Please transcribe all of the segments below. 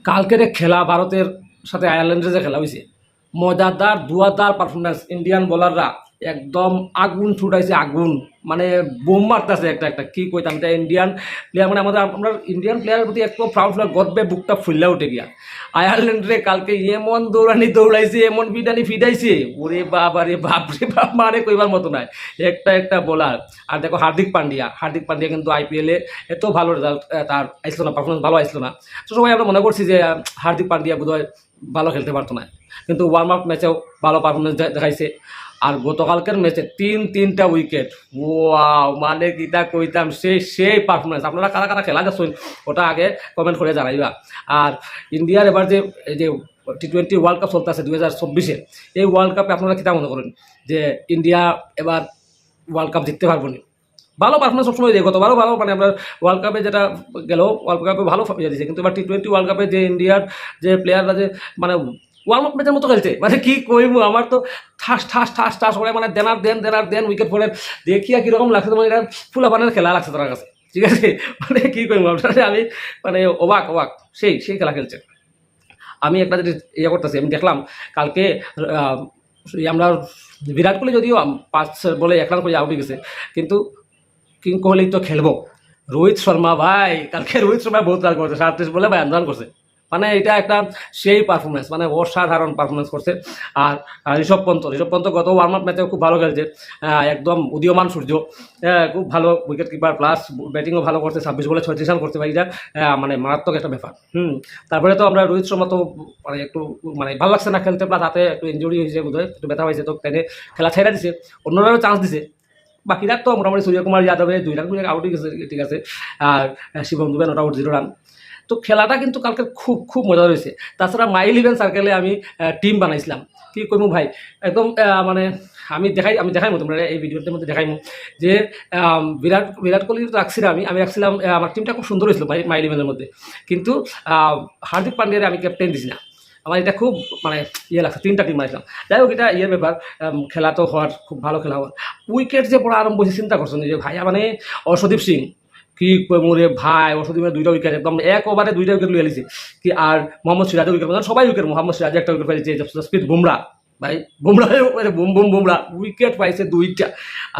কালকের খেলা ভারতের সাথে আয়ারল্যান্ডের যে খেলা হয়েছে, মজাদার দুয়াদার পারফরমেন্স। ইন্ডিয়ান বোলাররা একদম আগুন ছুটাইছে, আগুন মানে বোম মারতেছে একটা একটা। কি কইতাম, এটা ইন্ডিয়ান প্লেয়ার মানে আমরা ইন্ডিয়ান প্লেয়ারের প্রতি একটু প্রাউড ফিল, গর্বে বুকটা ফুল্লা উঠে গিয়া। আয়ারল্যান্ডে কালকে এমন দৌড়ানি দৌড়াইছে, এমন ফিটানি ফিটাইছে, ওরে বাবা রে বাপ রে বাপ, মানে কইবার মতো নয়। একটা একটা বোলার। আর দেখো হার্দিক পান্ডিয়া কিন্তু আইপিএলে এত ভালো রেজাল্ট তার আসলো না, পারফরমেন্স ভালো আসলো না। তো সবাই আমরা মনে করছি যে হার্দিক পান্ডিয়া বোধহয় ভালো খেলতে পারতো না, কিন্তু ওয়ার্ম আপ ম্যাচেও ভালো পারফরমেন্স দেখাইছে। আর গতকালকের ম্যাচে তিনটা উইকেট, ওয়াও, মানে কিতা কইতাম, সেই পারফরমেন্স। আপনারা কারা কারা খেলা যাচ্ছেন ওটা আগে কমেন্ট করে জানাইবা। আর ইন্ডিয়ার এবার যে এই যে টি-20 ওয়ার্ল্ড কাপ চলতেছে 2024-এ, এই ওয়ার্ল্ড কাপে আপনারা কিতা মনে করেন যে ইন্ডিয়া এবার ওয়ার্ল্ড কাপ জিততে পারবো না? ভালো পারফরমেন্স সবসময় দিয়ে, গতবারও ভালো, মানে আমরা ওয়ার্ল্ড কাপে যেটা গেল, ওয়ার্ল্ড কাপে ভালো দিয়েছে, কিন্তু এবার টি-20 ওয়ার্ল্ড কাপে যে ইন্ডিয়ার যে প্লেয়াররা যে মানে ওয়ার্ল্ড কাপ ম্যাচের মতো খেলছে, মানে কি কইমু, আমার তো ঠাস করে মানে দেন উইকেট পড়ে দেখিয়া কীরকম লাগছে, মানে এটা ফুলাপানের খেলা লাগছে তার কাছে, ঠিক আছে। মানে কি কইমু আপনার, আমি মানে অবাক সেই খেলা খেলছে। আমি একটা যদি ইয়ে করতেছি, আমি দেখলাম কালকে আমরা বিরাট কোহলি যদিও 5 বলে 1 রান করে আউট হয়ে গেছে, কিন্তু কিং কোহলি তো খেলবো। রোহিত শর্মা ভাই, কালকে রোহিত শর্মা বহুত রান করছে, 37 বলে 52 রান করছে। মানে এটা একটা সেই পারফরমেন্স, মানে অসাধারণ পারফরমেন্স করছে। আর ঋষভ পন্ত গত ওয়ার্ম আপ ম্যাচে খুব ভালো খেলছে, একদম উদীয়মান সূর্য, খুব ভালো উইকেট কিপার, প্লাস ব্যাটিংও ভালো করছে, 26 বলে 36 রান করছে ভাই, এটা মানে মারাত্মক একটা ব্যাপার। তারপরে তো আমরা রোহিত শর্মা তো মানে একটু মানে ভালো লাগছে না খেলতে, প্লাস হাতে একটু ইঞ্জুরি হয়েছে বোধহয়, একটু ব্যথা হয়েছে, তো তাই খেলা ছেড়ে দিছে, অন্যরাও চান্স দিছে। বাকিরা তো মোটামুটি সূর্যকুমার যাদবে 2 রান করে আউট হয়ে গেছে, ঠিক আছে। আর Shivam Dube not out 0 run. তো খেলাটা কিন্তু কালকে খুব মজা হয়েছে। তাছাড়া মাই ইলেভেন সার্কেলে আমি টিম বানাইছিলাম, কি করবো ভাই, একদম মানে আমি দেখাইমো তোমরা এই ভিডিওটার মধ্যে দেখাইমো যে বিরাট কোহলি তো রাখছিলাম, আমি রাখছিলাম, আমার টিমটা খুব সুন্দর হয়েছিল ভাই মাই ইলেভেনের মধ্যে, কিন্তু হার্দিক পান্ডিয়ারে আমি ক্যাপ্টেন দিছি না। আমার এটা খুব মানে ইয়ে লাগছে, 3টা টিম বানাইছিলাম। যাই হোক, এটা ইয়ের ব্যাপার, খেলা তো হওয়ার খুব ভালো খেলা হওয়ার। উইকেট যে পড়া আরম্ভ হয়েছে, চিন্তা করছেন যে ভাইয়া, মানে অর্শদীপ সিং, কি মোরে ভাই, অর্শদীপের 2টা উইকেট, একদম 1 ওভারে 2টা উইকেট লিয়ে লিছে কি। আর মোহাম্মদ সিরাজের উইকেট, সবাই উইকেট, মোহাম্মদ সিরাজ একটা উইকেট পাইছে, জসপ্রীত বুমরা ভাই, বুমরা উইকেট পাইছে 2টা।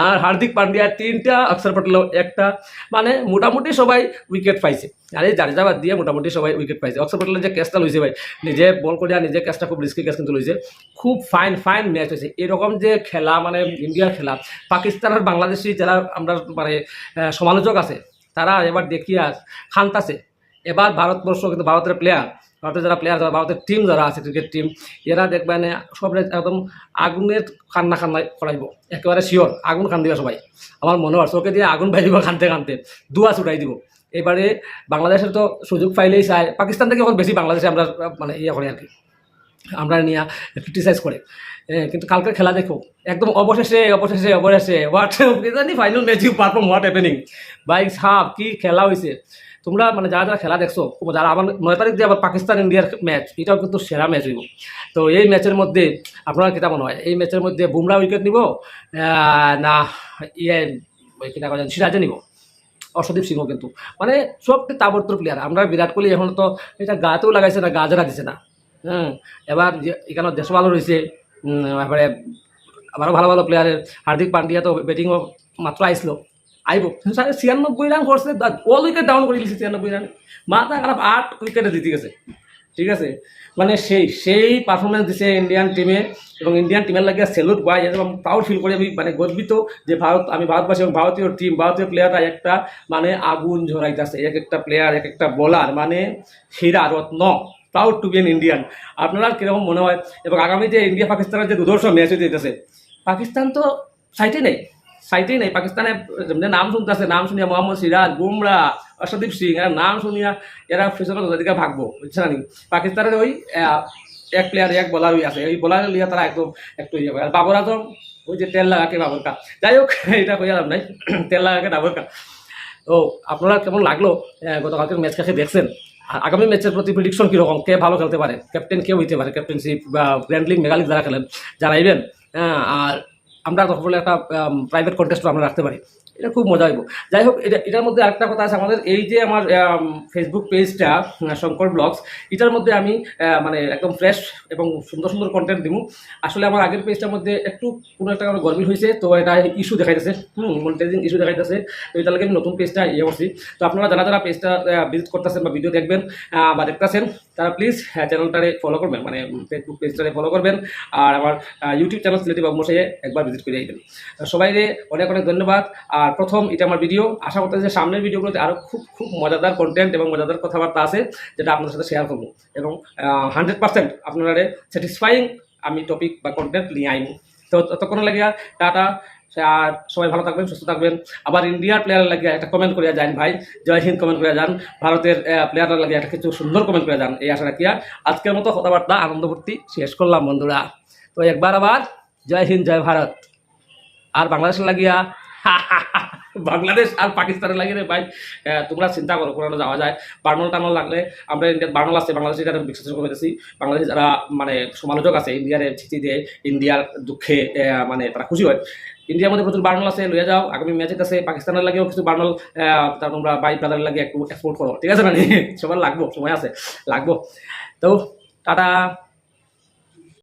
আর হার্দিক পান্ডিয়া 3টা, অক্ষর পটেল 1টা, মানে মোটামুটি সবাই উইকেট পাইছে। আর এই জাডেজা বাদ দিয়ে মোটামুটি সবাই উইকেট পাইছে। অক্ষর পটেলের যে ক্যাচটা লইছে ভাই, নিজে বল করিয়া নিজে ক্যাচটা, খুব রিস্কি ক্যাচ কিন্তু লইছে। খুব ফাইন ম্যাচ হয়েছে। এরকম যে খেলা, মানে ইন্ডিয়ার খেলা, পাকিস্তান আর বাংলাদেশি যারা আমরা মানে সমালোচক আছে, তারা এবার দেখিয়া খান্তাছে। এবার ভারতবর্ষ কিন্তু ভারতের প্লেয়ার, ভারতের যারা প্লেয়ার, যারা ভারতের টিম যারা আছে, ক্রিকেট টিম, এরা দেখবেন সব একদম আগুনের খান্নায় করাইব, একেবারে শিওর আগুন খান দিবা সবাই। আমার মনে হয় চোখে দিয়ে আগুন পাই দিব, খানতে দুয়া ছুটাই দিব। এবারে বাংলাদেশের তো সুযোগ পাইলেই চায়, পাকিস্তান থেকে এখন বেশি বাংলাদেশে আমরা মানে ইয়ে করি আর কি, আমরা নিয়ে ক্রিটিসাইজ করে। কিন্তু কালকের খেলা দেখো, একদম অবশেষে হোয়াট জানি final match you perform, what happening ভাই সাহ, কি খেলা হয়েছে। তোমরা মানে যারা খেলা দেখছো, যারা আমার 9 তারিখ যে আবার পাকিস্তান ইন্ডিয়ার ম্যাচ, এটাও কিন্তু সেরা ম্যাচ হইব। তো এই ম্যাচের মধ্যে আপনারা কিতা মনে হয়, এই ম্যাচের মধ্যে বুমরা উইকেট নিব না ইয়ে কিনা কথা সিরাজে নিব? অর্শদীপ সিংহ কিন্তু মানে সব তাবড়তোড় প্লেয়ার। আমরা বিরাট কোহলি এখন তো এটা গাতেও লাগাইছে না, গাজরা দিছে না। এবার এখানে দেশ ভালো রয়েছে, এবারে আবারও ভালো প্লেয়ারের হার্দিক পান্ডিয়া তো ব্যাটিংও মাত্র আইসলো, আইব 96 রান করছে, অল উইকেট ডাউন করে দিয়েছে 96 রান, মাথা খারাপ, 8 উইকেটে জিতে গেছে, ঠিক আছে। মানে সেই পারফরমেন্স দিছে ইন্ডিয়ান টিমে, এবং ইন্ডিয়ান টিমের লাগে স্যালুট বাই, এবং প্রাউড ফিল করে আমি মানে গর্বিত যে আমি ভারতবাসী এবং ভারতীয় টিম, ভারতীয় প্লেয়াররা একটা মানে আগুন ঝরাইতেছে, এক একটা প্লেয়ার, এক একটা বোলার, মানে হীরা রত্ন। Proud to be an Indian. আপনারা কীরকম মনে হয়? এবং আগামী যে ইন্ডিয়া পাকিস্তানের যে দুর্ধর্ষ ম্যাচ হয়ে যেতেছে, পাকিস্তান তো সাইটেই নেই। পাকিস্তানে নাম শুনতেছে, নাম শুনিয়া মোহাম্মদ সিরাজ, বুমরা, অর্শদীপ সিং, এরা নাম শুনিয়া এরা ফিউচারের দিকে ভাগবো, বুঝছে না? পাকিস্তানের ওই এক প্লেয়ার, এক বোলার আছে, ওই বোলার লিয়া তারা একটু ইয়ে করে। আর বাবর আজম ওই যে তেল লাগাকে বাবরকা, যাই হোক এটা কইয়া লাভ নাই, তেল লাগাকে বাবরকা। তো আপনারা কেমন লাগলো গতকালকের ম্যাচ কাছে দেখছেন? আর আগামী ম্যাচের প্রতি প্রেডিকশন কীরকম, কে ভালো খেলতে পারে, ক্যাপ্টেন কেউ হইতে পারে, ক্যাপ্টেনশিপ বা গ্র্যান্ড লিগ মেগা লিগ যারা খেলেন জানাইবেন। আর আমরা তখন একটা প্রাইভেট কন্টেস্টও আমরা রাখতে পারি, এটা খুব মজা হইব। যাই হোক, এটার মধ্যে আরেকটা কথা আছে, আমাদের এই যে আমার ফেসবুক পেজটা শঙ্কর ব্লগস, এটার মধ্যে আমি মানে একদম ফ্রেশ এবং সুন্দর সুন্দর কন্টেন্ট দিব। আসলে আমার আগের পেজটার মধ্যে একটু কোনো একটা কারণে গরমিল হয়েছে, তো এটা ইস্যু দেখাইতেছে, মনিটাইজিং ইস্যু দেখাইতেছে, তো এটা লাগে আমি নতুন পেজটা করছি। তো আপনারা যারা যারা পেজটা ভিজিট করতেছেন বা ভিডিও দেখবেন বা দেখতেছেন, তারা প্লিজ চ্যানেলটারে ফলো করবেন, মানে ফেসবুক পেজটারে ফলো করবেন, আর আমার ইউটিউব চ্যানেল সিলেটি বাবু মশাইয়ে একবার ভিজিট করে যাইবেন। সবাইকে অনেক অনেক ধন্যবাদ। আর প্রথম এটা আমার ভিডিও, আশা করতেছি যে সামনের ভিডিওগুলোতে আরও খুব খুব মজাদার কন্টেন্ট এবং মজাদার কথাবার্তা আছে, যেটা আপনাদের সাথে শেয়ার করবো, এবং 100% আপনারা স্যাটিসফাইং আমি টপিক বা কন্টেন্ট নিয়ে আইব। তো ততক্ষণ লাগে টাটা, আর সবাই ভালো থাকবেন, সুস্থ থাকবেন। আবার ইন্ডিয়ার প্লেয়ারের লাগে একটা কমেন্ট করে যান ভাই, জয় হিন্দ কমেন্ট করে যান, ভারতের প্লেয়ারের লাগে একটা কিছু সুন্দর কমেন্ট করে যান, এই আশা রাখিয়া আজকের মতো কথাবার্তা আনন্দ ভর্তি শেষ করলাম বন্ধুরা। তো একবার আবার জয় হিন্দ, জয় ভারত। আর বাংলাদেশের লাগিয়া বাংলাদেশ আর পাকিস্তানের লাগিয়ে রে ভাই, তোমরা চিন্তা করো কোরআনে যাওয়া যায়। বার্নল টার্নল লাগলে আমরা ইন্ডিয়ার বার্নল আছে, বাংলাদেশে যারা বিশ্লেষণ করেছি, বাংলাদেশে যারা মানে সমালোচক আছে ইন্ডিয়ার ছিচি দিয়ে ইন্ডিয়ার দুঃখে মানে তারা খুশি হয়। ইন্ডিয়ার মধ্যে প্রচুর বার্নল আছে, লইয়া যাও। আগামী ম্যাচে আছে পাকিস্তানের লাগেও কিছু বার্নল, তা তোমরা বাই ব্রাদারের লাগে একটু এক্সপোর্ট করো, ঠিক আছে না? সবার লাগবো, সময় আছে, লাগবো। তো টাটা।